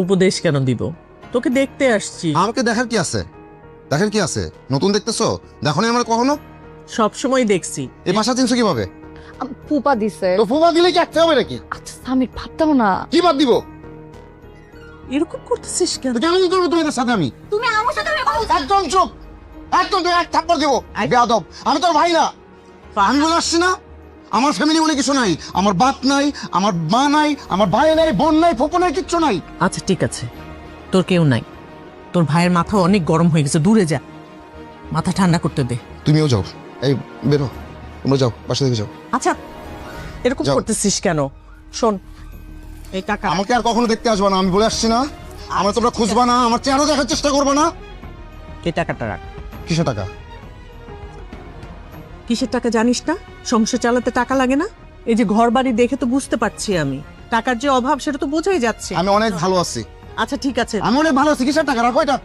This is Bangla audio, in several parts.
উপদেশ কেন দিব? তোকে দেখতে আসছি। আমাকে দেখার কি আছে? দেখার কি আছে? নতুন দেখতেছো? দেখো না আমার কখনো? সব সময় দেখছি। এই ভাষা চিনছো কিভাবে? ফুপা দিছে। তো ফুফা দিলে কি একটা হবে নাকি? আচ্ছা সামির ভাবতাম না। কি বাদ দিব? এরকম করতেছিস কেন? তো কেমন করবো তোমাদের সাথে আমি? তুমি আমার সাথে একদম চুপ, একদম তুই এক থাপ্পড় দিব। বেয়াদব, আমি তোর ভাই না। আমি বলে আসছি না, আমার ফ্যামিলি বলে কিছু নাই। আমার বাপ নাই, আমার মা নাই, আমার ভাই নাই, বোন নাই, ফুপু নাই, কিচ্ছু নাই। আচ্ছা ঠিক আছে, তোর কেউ নাই। তোর ভাইয়ের মাথা অনেক গরম হয়ে গেছে, দূরে যা, মাথা ঠান্ডা করতে দে। তুমিও যাও, এই বেরো, তোমরা যাও, বাসা থেকে যাও। আচ্ছা এরকম যাও। করতেছিস কেন? শোন, এই টাকা আমাকে আর কখনো দেখতে আসবা না, আমি বলে আসছি না। আমার তোমরা খুঁজবা না, আমার চেহারা দেখার চেষ্টা করবা না। এই টাকাটা রাখ। কিসের টাকা? কিসের টাকা জানিস না? সংসার চালাতে টাকা লাগে না? এই যে ঘর বাড়ি দেখে তো বুঝতে পারছি আমি, টাকার যে অভাব সেটা তো বোঝাই যাচ্ছে। আমি অনেক ভালো আছি। আচ্ছা ঠিক আছে, আমি অনেক ভালো আছি। কিসের টাকা? রাখো এটা।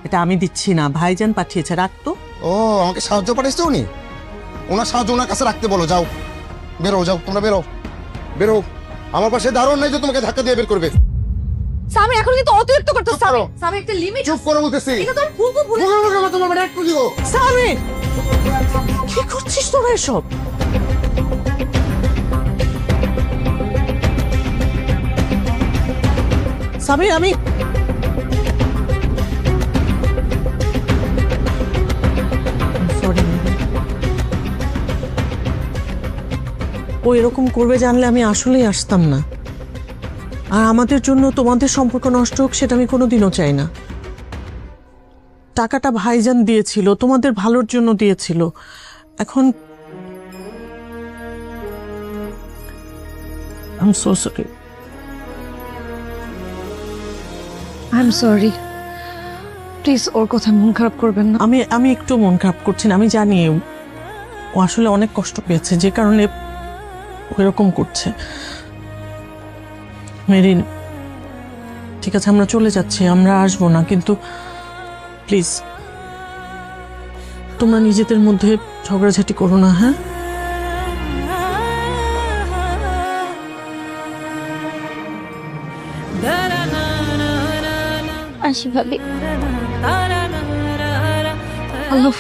এটা আমি দিচ্ছি না, ভাইজান পাঠিয়েছে, রাখ তো। ও, আমাকে সাহায্য পাঠিয়েছে উনি? ওনার সাহায্য ওনার কাছে রাখতে বলো। যাও, বেরো, যাও, তোমরা বেরো, বেরো। আমার পাশে দারুণ নাই যে তোমাকে ধাক্কা দিয়ে বের করবে। সামি এখন কিন্তু অতিরিক্ত করতেছ। চুপ করো। সামি একটা লিমিট। চুপ করো বলতেছি। এটা তোর ফুপু ভুলে। তোমার মানে একটু দিব। সামি, কি করছিস তোরা এসব? সামি, আমি সরি, ও এরকম করবে জানলে আমি আসলেই আসতাম না। আর আমাদের জন্য তোমাদের সম্পর্ক নষ্ট হোক সেটা আমি কোনোদিনও চাই না। টাকাটা ভাইজান দিয়েছিল, তোমাদের ভালোর জন্য দিয়েছিল। এখন I'm so sorry. I'm sorry. Please ওর কথা মন খারাপ করবেন না। আমি একটু মন খারাপ করছি না, আমি জানি ও আসলে অনেক কষ্ট পেয়েছে, যে কারণে ও এরকম করছে। মেরিন, ঠিক আছে আমরা চলে যাচ্ছি, আমরা আসবো না, কিন্তু প্লিজ তোমরা নিজেদের মধ্যে ঝগড়াঝাটি করো না, হ্যাঁ? আসি ভাবি। আল্লাহ